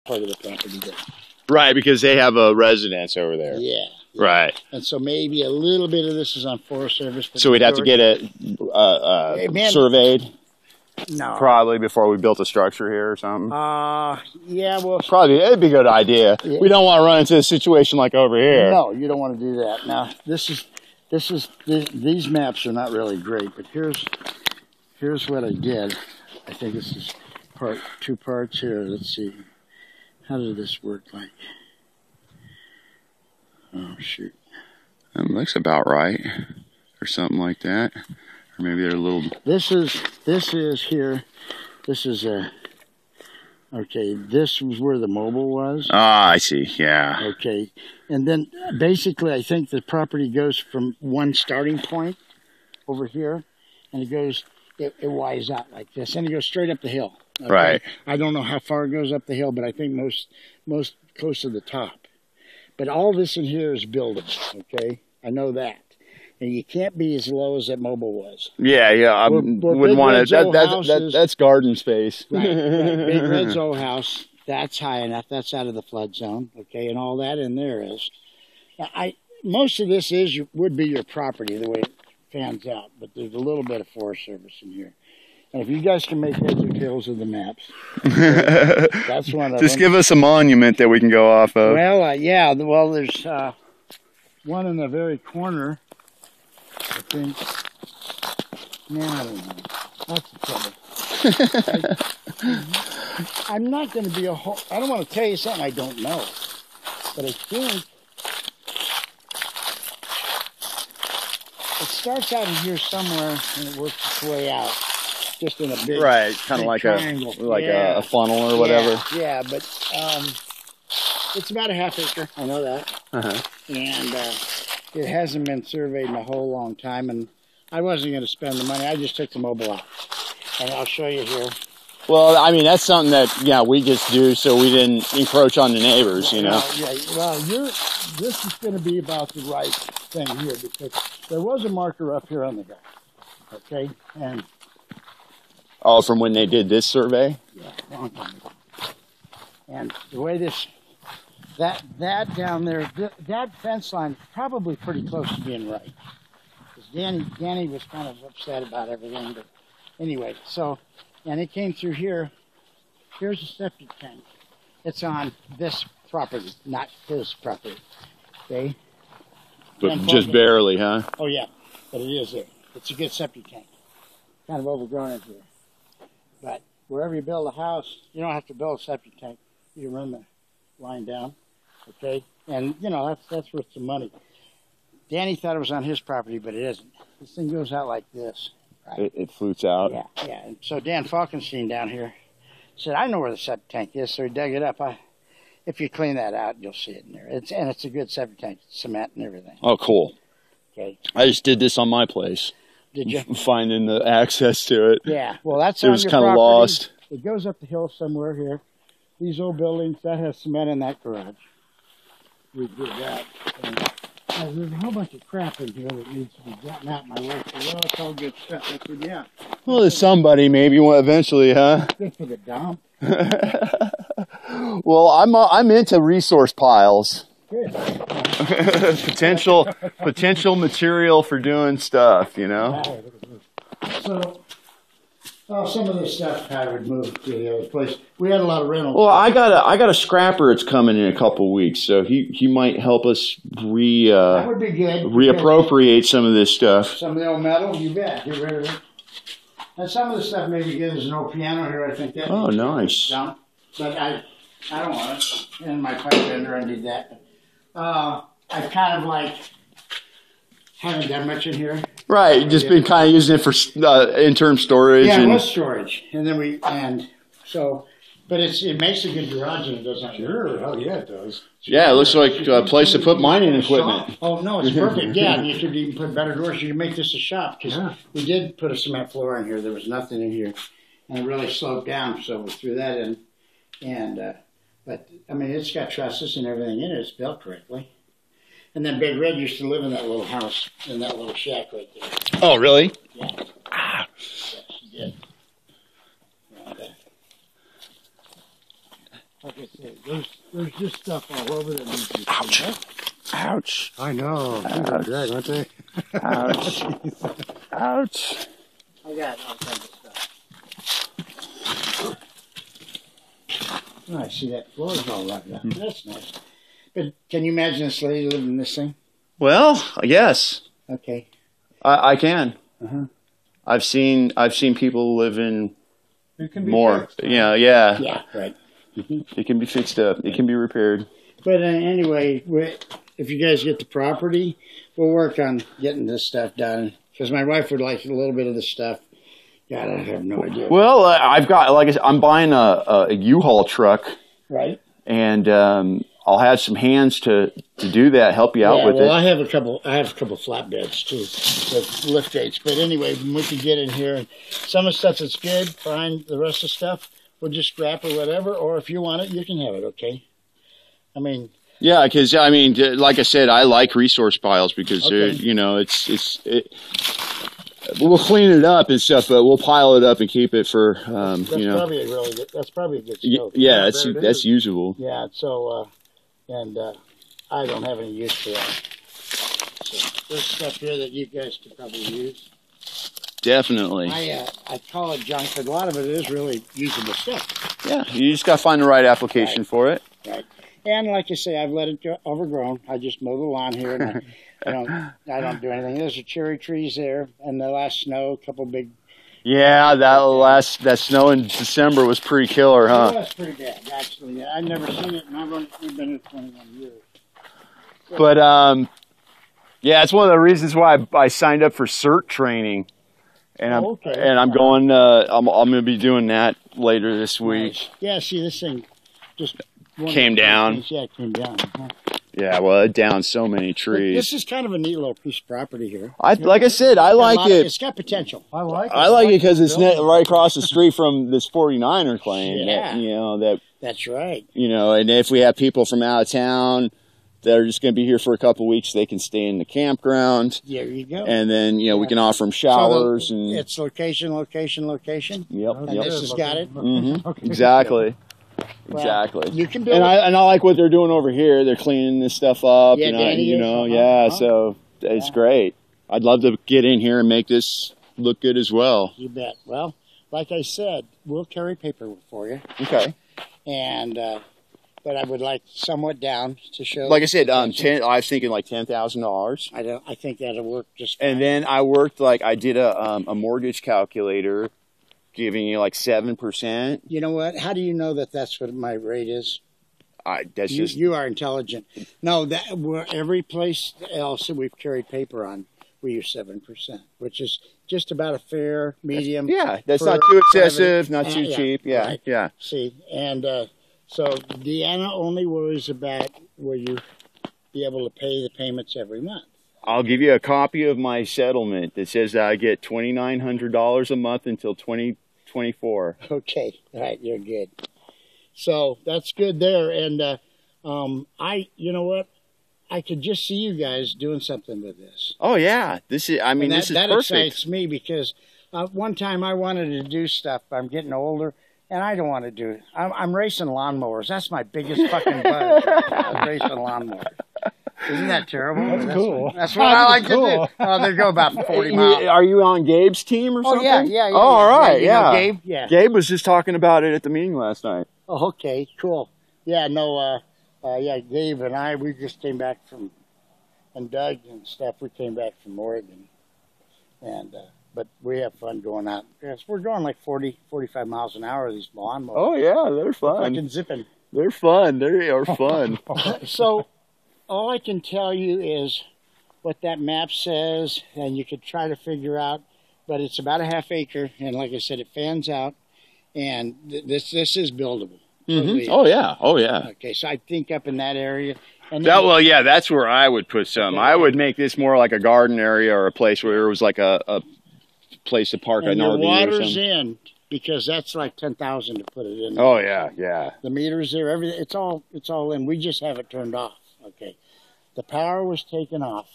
part of the property there. Right, because they have a residence over there. Yeah. Right. And so maybe a little bit of this is on Forest Service. So we'd have to get it surveyed? No. Probably before we built a structure here or something? Yeah, well... Probably, it'd be a good idea. Yeah. We don't want to run into a situation like over here. No, you don't want to do that. Now, these maps are not really great, but here's what I did. I think this is two parts here. Let's see. How did this work like? Oh, shoot. That looks about right. Or something like that. Or maybe they're a little... This is here. This is okay, this was where the mobile was. Ah, I see, yeah. Okay, and then basically I think the property goes from one starting point over here, and it wides out like this, and it goes straight up the hill. Okay? Right. I don't know how far it goes up the hill, but I think most close to the top. But all this in here is buildable, okay? I know that. And you can't be as low as that mobile was. Yeah, I wouldn't want to. That's garden space. Right. Big Red's old house, that's high enough. That's out of the flood zone, okay? And all that in there is. Most of this would be your property, the way it fans out. But there's a little bit of Forest Service in here. And if you guys can make heads or tails of the maps, that's one of them. Just give us a monument that we can go off of. Well, yeah. Well, there's one in the very corner. I think. No, I don't know. That's the trouble. I'm not going to be I don't want to tell you something I don't know. But I think it starts out in here somewhere and it works its way out. Just in a big, right, kind of like triangle. a funnel or whatever. Yeah, but it's about a half acre. I know that. And it hasn't been surveyed in a whole long time, and I wasn't going to spend the money. I just took the mobile out, and I'll show you here. Well, I mean, that's something that we just do so we didn't encroach on the neighbors, you know. Yeah. Well, this is going to be about the right thing here because there was a marker up here on the ground. Okay, and. Oh, from when they did this survey? Yeah, long time ago. And the way that down there, that fence line is probably pretty close to being right. Because Danny was kind of upset about everything. But anyway, and it came through here. Here's a septic tank. It's on this property, not his property. Okay? But just barely, huh? Oh, yeah. But it is there. It's a good septic tank. Kind of overgrown in here. But wherever you build a house, you don't have to build a septic tank. You run the line down, okay? And, that's worth some money. Danny thought it was on his property, but it isn't. This thing goes out like this. Right? It flutes out? Yeah. And so Dan Falkenstein down here said, I know where the septic tank is, so he dug it up. If you clean that out, you'll see it in there. It's a good septic tank, cement and everything. Oh, cool. Okay. I just did this on my place. Did you? Finding the access to it. Yeah, well, that's it was kind of lost. It goes up the hill somewhere here. These old buildings, that has cement in that garage. We did that. And there's a whole bunch of crap in here that needs to be gotten out. My wife said, well, it's all good stuff. I said, yeah. Well, there's somebody maybe eventually, huh? Good for the dump. Well, I'm into resource piles. Good. potential material for doing stuff, So, some of this stuff I would move to the other place. We had a lot of rentals. Well, I got a scrapper that's coming in a couple of weeks, so he might help us that would be good. Reappropriate some of this stuff. Some of the old metal, you bet. Get rid of it. And some of the stuff maybe good. There's an old piano here. I think that. Oh, nice. Down. But I don't want it. And my pipe bender, I need that. I've kind of haven't done much in here. Right, just been kind of using it for interim storage. Yeah, it was storage, and then but it makes a good garage, and it doesn't. Sure, oh yeah, it does. Yeah, it looks like a place to put mining equipment. Oh no, it's perfect. Yeah, and you could even put better doors. You can make this a shop because we did put a cement floor in here. There was nothing in here, and it really sloped down, so we threw that in. And but I mean, it's got trusses and everything in it. It's built correctly. And then Big Red used to live in that little house, in that little shack right there. Oh, really? Yeah. Yeah, she did. like I said, there's just stuff all over that needs to be Ouch. cleaned up. Ouch. I know. These are good, aren't they? Ouch. Ouch. I got all kinds of stuff. Oh, I see that floor's all rotted up. That's nice. But can you imagine this lady living in this thing? Well, yes, Okay. I can. Uh-huh. I've seen people live in It can be more. fixed. Yeah. Yeah, right. It can be fixed up. It can be repaired. But anyway, if you guys get the property, we'll work on getting this stuff done. Because my wife would like a little bit of the stuff. God, I have no idea. Well, I've got, like I said, I'm buying a U-Haul truck, Right? and I'll have some hands to do that, help you out with well, it. I have a couple flatbeds too with lift gates. But anyway, we can get in here, and some of the stuff that's good, fine. The rest of the stuff we'll just scrap or whatever. Or if you want it, you can have it. Okay. I mean, Yeah, because I mean, like I said, I like resource piles because Okay. you know, we'll clean it up and stuff, but we'll pile it up and keep it for that's you know. probably a really good. That's probably a good stove. Yeah, there it that's is. usable. Yeah. So, I don't have any use for that. So there's stuff here that you guys could probably use. Definitely. I call it junk, but a lot of it is really usable stuff. Yeah, you just got to find the right application for it. Right. And like you say, I've let it go overgrown. I just mow the lawn here, and I don't do anything. There's a cherry trees there, and the last snow, a couple big. Yeah, that snow in December was pretty killer, huh? That's pretty bad, actually. I've never seen it, and we've been here 21 years. But yeah, it's one of the reasons why I signed up for CERT training, and I'm going. I'm going to be doing that later this week. Nice. Yeah, see, this thing just Came down. Yeah, it came down. Uh-huh. Yeah, well, it downed so many But trees. this is kind of a neat little piece of property here. Like I said, I like it. It's got potential. I like it. I like it because it's right across the street from this 49er claim. Yeah. That's right. And if we have people from out of town that are just going to be here for a couple of weeks, they can stay in the campground. There you go. And then, we can offer them showers and. It's location. Yep. And Yep. this has got it. Mm-hmm. Okay. Exactly. Well, Exactly. You can build And it. I like what they're doing over here. They're cleaning this stuff up. Yeah, Danny is, Yeah. uh-huh. So it's great. I'd love to get in here and make this look good as well. You bet. Well, like I said, we'll carry paper for you. Okay. And but I would like somewhat down to show. Like I said, potential. I was thinking like $10,000. I think that'll work just fine. And then I did a mortgage calculator, giving you like 7%. You know what? How do you know that that's what my rate is? That's just You are intelligent. No, every place else that we've carried paper on, we use 7%, which is just about a fair medium. that's for not too excessive, having- not too yeah, cheap. Yeah, right. yeah. See, and so Deanna only worries about will you be able to pay the payments every month. I'll give you a copy of my settlement that says that I get $2,900 a month until 2024. Okay, all right, you're good. So that's good there, and you know what? I could just see you guys doing something with this. Oh yeah, this is. I mean, this is that perfect. excites me because one time I wanted to do stuff. I'm getting older, and I don't want to do it. I'm racing lawnmowers. That's my biggest fucking buzz. I'm racing lawnmowers. Isn't that terrible? That's cool. That's what I like to do. Oh, they go about 40 miles. Are you on Gabe's team or Oh, something? yeah. Oh, all right, you know yeah. Gabe? Yeah. Gabe was just talking about it at the meeting last night. Oh, okay, cool. Yeah, no, Gabe and we just came back from, and Doug and stuff, we came back from Oregon. And, but we have fun going out. Yes, we're going like 40, 45 miles an hour, these lawnmowers. Oh yeah, they're fun. Fucking zipping. They're fun. They are fun. So, all I can tell you is what that map says, and you could try to figure out, but it's about a half acre, and like I said, it fans out, and this is buildable. Totally. Oh yeah. Oh yeah. Okay, so I think up in that area. And Yeah, that's where I would put some. I would make this more like a garden area or a place where it was like a place to park an and your RV or water's something. in, because that's like 10,000 to put it in. Oh yeah. The meter's there, everything. It's all in. We just have it turned off. Okay, the power was taken off,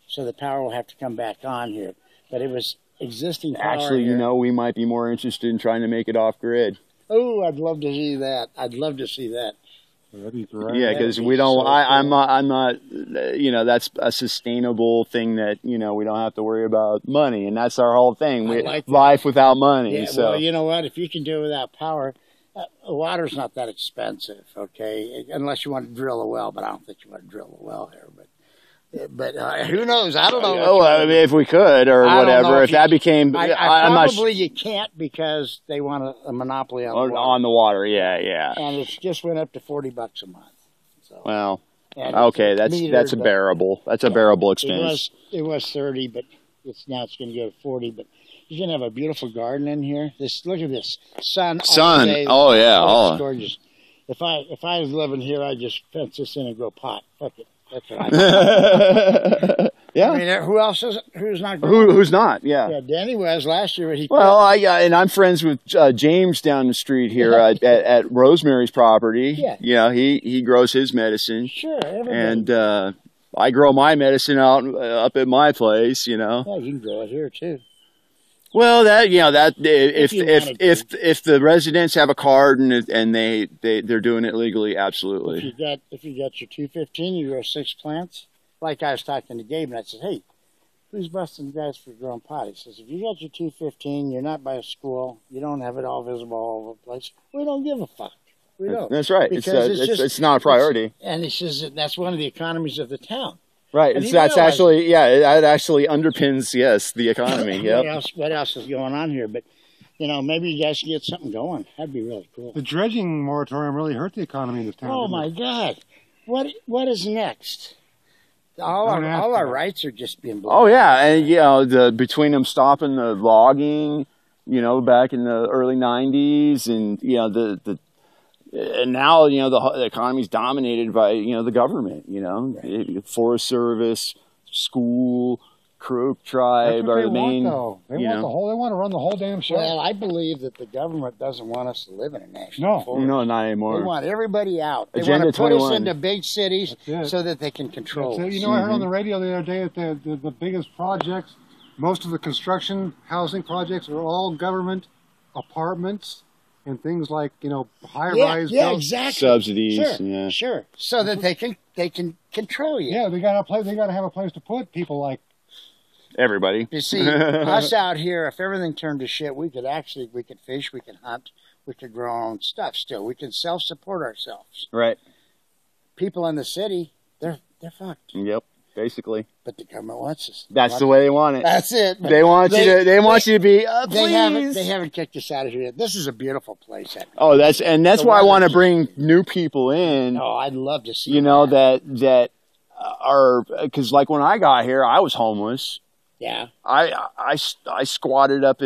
so the power will have to come back on here. But it was existing power. Actually, here. we might be more interested in trying to make it off grid. Oh, I'd love to see that. I'd love to see that. Yeah, because we don't. So I'm not. You know, that's a sustainable thing that we don't have to worry about money, and that's our whole thing. We like life without money. Yeah, so well, you know what? If you can do it without power, water's not that expensive. Okay, unless you want to drill a well, but I don't think you want to drill a well here. But who knows? I don't know. Oh, I mean, if we could or whatever, if that became, I'm probably you can't because they want a monopoly on the water. On the water. Yeah. And it's just went up to $40 a month. So. Well, okay, that's a bearable. That's a bearable expense. It was 30, but it's going to go to 40. But you're going to have a beautiful garden in here. Look at this sun. Oh yeah. Oh, it's gorgeous. If I was living here, I'd just fence this in and grow pot. Fuck it. That's what I yeah. I mean, who else is who's not growing? Who's not? Yeah. Yeah, Danny was last year. And I'm friends with James down the street here at Rosemary's property. Yeah. You know, he grows his medicine. Sure. Everybody. And I grow my medicine up at my place. You know. Yeah, you can grow it here too. Well, if the residents have a card and they're doing it legally, absolutely. If you got your 215, you grow 6 plants. Like I was talking to Gabe, and I said, "Hey, who's busting guys for growing pot?" He says, "If you got your 215, you're not by a school, you don't have it all visible all over the place. We don't give a fuck. We don't." That's right. It's not a priority. And he says that's one of the economies of the town. Right. That actually underpins, the economy. Yep. What else is going on here? But, maybe you guys can get something going. That'd be really cool. The dredging moratorium really hurt the economy of the town. Oh, my God. What is next? All our rights are just being blown. Oh, yeah. And, between them stopping the logging, back in the early 90s and, and now, the economy's dominated by, the government, right. Forest Service, school, Crook tribe are the main. They want to run the whole damn show. Well, I believe that the government doesn't want us to live in a national forest. No, not anymore. They want everybody out. They Agenda want to put 21. us into big cities so that they can control us. I heard on the radio the other day that the biggest projects, most of the construction housing projects are all government apartments. And things like high-rise, exactly. Subsidies, sure, so that they can control you. Yeah, they got to have a place to put people like everybody. You see, us out here, if everything turned to shit, we could fish, we could hunt, we could grow our own stuff. Still, we can self-support ourselves. Right. People in the city, they're fucked. Yep. Basically, but the government wants us. That's the way they want it. That's it. They want you to be. They haven't kicked us out of here yet. This is a beautiful place. Oh, that's why I want to bring new people in. Oh, I'd love to see. That are because like when I got here, I was homeless. Yeah. I squatted up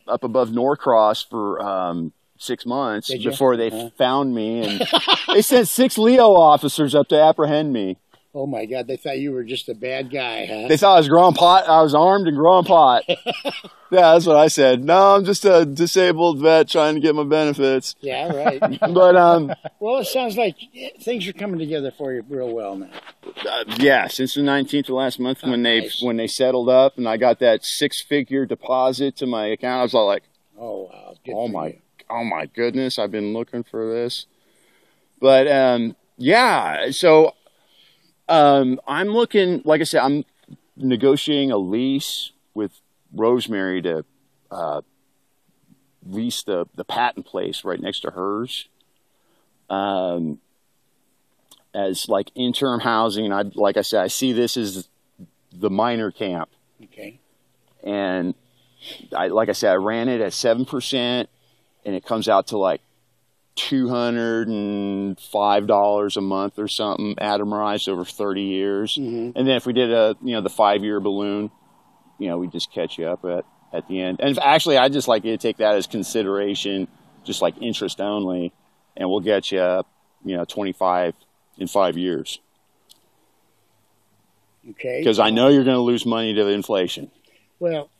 above Norcross for 6 months before they found me, and they sent 6 Leo officers up to apprehend me. Oh my God! They thought you were just a bad guy, huh? They thought I was growing pot. I was armed and growing pot. Yeah, that's what I said. No, I'm just a disabled vet trying to get my benefits. Yeah, right. But well, it sounds like things are coming together for you real well now. Since the 19th of last month when they settled up and I got that 6-figure deposit to my account, I was all like, "Oh wow! Oh my goodness! I've been looking for this." But so. I'm looking, like I said, I'm negotiating a lease with Rosemary to lease the patent place right next to hers as like interim housing. And like I said, I see this as the minor camp. Okay. And I ran it at 7% and it comes out to like $205 a month or something, atomized over 30 years. Mm-hmm. And then if we did the 5-year balloon, we just catch you up at the end. And actually, I just like you to take that as consideration, just like interest only, and we'll get you up, 25 in 5 years. Okay. Because I know you're going to lose money to inflation. Well,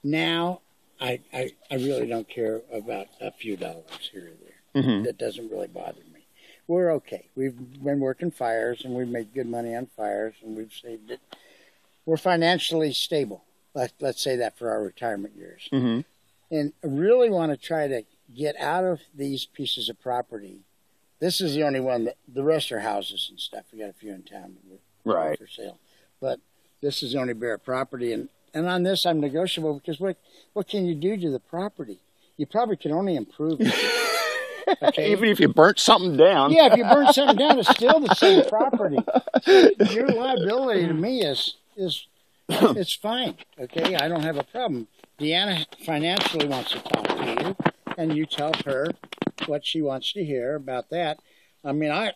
now I really don't care about a few dollars here or there. Mm-hmm. That doesn't really bother me. We're okay. We've been working fires, and we've made good money on fires, and we've saved it. We're financially stable. Let's say that for our retirement years. Mm-hmm. and really want to try to get out of these pieces of property. This is the only one that the rest are houses and stuff. We got a few in town that are for sale, but this is the only bare property. And on this, I'm negotiable because what can you do to the property? You probably can only improve it. Okay? Even if you burnt something down. Yeah, if you burn something down, it's still the same property. Your liability to me is it's fine. Okay, I don't have a problem. Deanna financially wants to talk to you, and you tell her what she wants to hear about that. I mean, I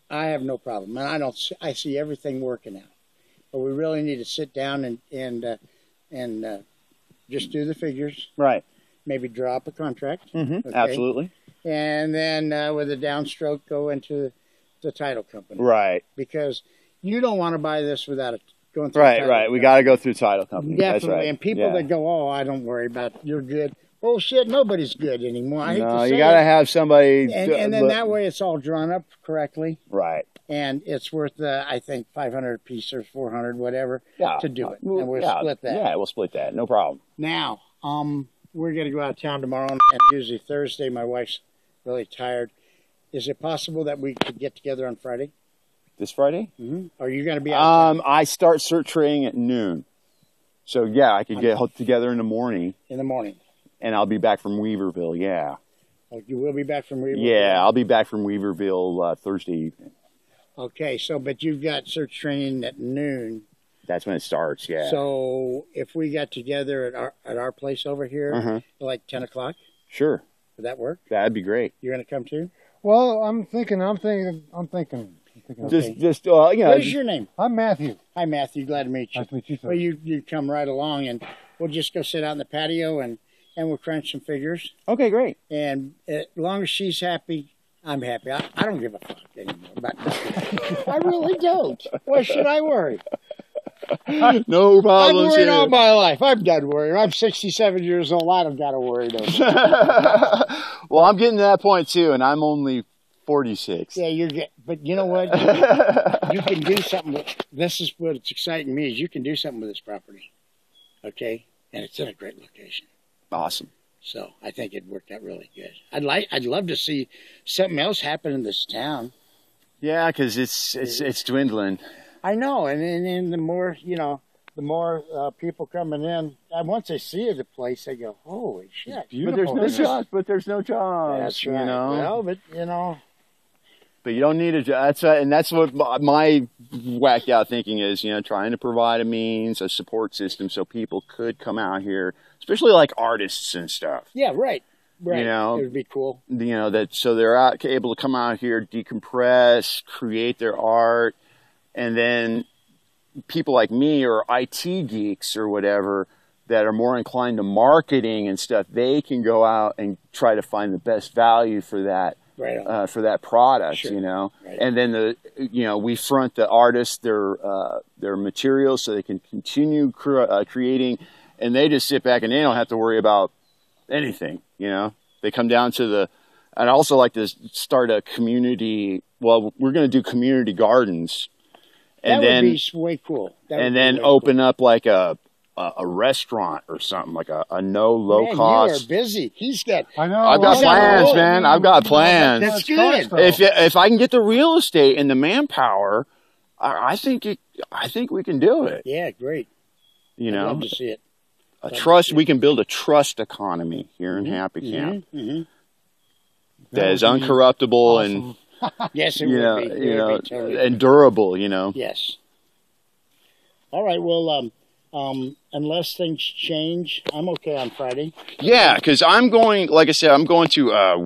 have no problem, and I see everything working out. But we really need to sit down and just do the figures. Right. Maybe draw up a contract. Mm-hmm. Okay? Absolutely. And then with a downstroke, go into the title company. Right. Because you don't want to buy this without going through. Right. We got to go through title company. Definitely. That's right. And people that go, oh, I don't worry about it. You're good. Oh shit, nobody's good anymore. I hate to say you got to it. have somebody. And then that way it's all drawn up correctly. Right. And it's worth, I think, 500 a piece or 400, whatever, to do it. And we'll split that. Yeah, we'll split that. No problem. Now, we're going to go out of town tomorrow, and usually Thursday. My wife's really tired. Is it possible that we could get together on Friday? This Friday? Mm-hmm. Are you going to be out of town? I start search trading at noon. So, yeah, I could get together in the morning. In the morning. And I'll be back from Weaverville, yeah. Oh, you will be back from Weaverville? Yeah, I'll be back from Weaverville Thursday evening. Okay, but you've got search training at noon. That's when it starts, yeah. So if we got together at our place over here, at like 10 o'clock? Sure. Would that work? That'd be great. You're going to come too? Well, I'm thinking. Okay. Just you know. What is your name? I'm Matthew. Hi, Matthew. Glad to meet you. Nice to meet you, sir. Well, you come right along, and we'll just go sit out in the patio, and we'll crunch some figures. Okay, great. And as long as she's happy, I'm happy. I don't give a fuck anymore about that. I really don't. Why should I worry? No problem. I've worried all my life. I'm done worrying. I'm 67 years old. I don't got to worry no more. Well, I'm getting to that point too, and I'm only 46. Yeah, but you know what? You can do something. This is what's exciting me is you can do something with this property. Okay? And it's in a great location. Awesome. So I think it worked out really good. I'd love to see something else happen in this town. Yeah, because it's dwindling. I know, and the more people coming in, and once they see the place, they go, "Holy shit!" Beautiful. But there's no jobs. That's right. You know? Well, but you know. But you don't need a job. That's what my whacked out thinking is. You know, trying to provide a means, a support system, so people could come out here, especially like artists and stuff. Yeah, right. Right. You know, it would be cool. You know so they're able to come out here, decompress, create their art, and then people like me or IT geeks or whatever that are more inclined to marketing and stuff, they can go out and try to find the best value for that. Right. For that product, sure. You know, right. And then we front the artists their materials so they can continue creating, and they just sit back and they don't have to worry about anything. You know, they come down to I'd also like to start a community. Well, we're going to do community gardens, and that would be way cool. And then open up like a restaurant or something, like a low cost. You are busy. He's got. I know. I've got plans, man. I've got plans. That's good. If I can get the real estate and the manpower, I think we can do it. Yeah, great. You know, I'd love to see it. We can build a trust economy here in Happy Camp that is uncorruptible and yes, it would be. Totally and durable. You know. Yes. All right. Well, unless things change, I'm okay on Friday. Yeah, because I'm going. Like I said, I'm going to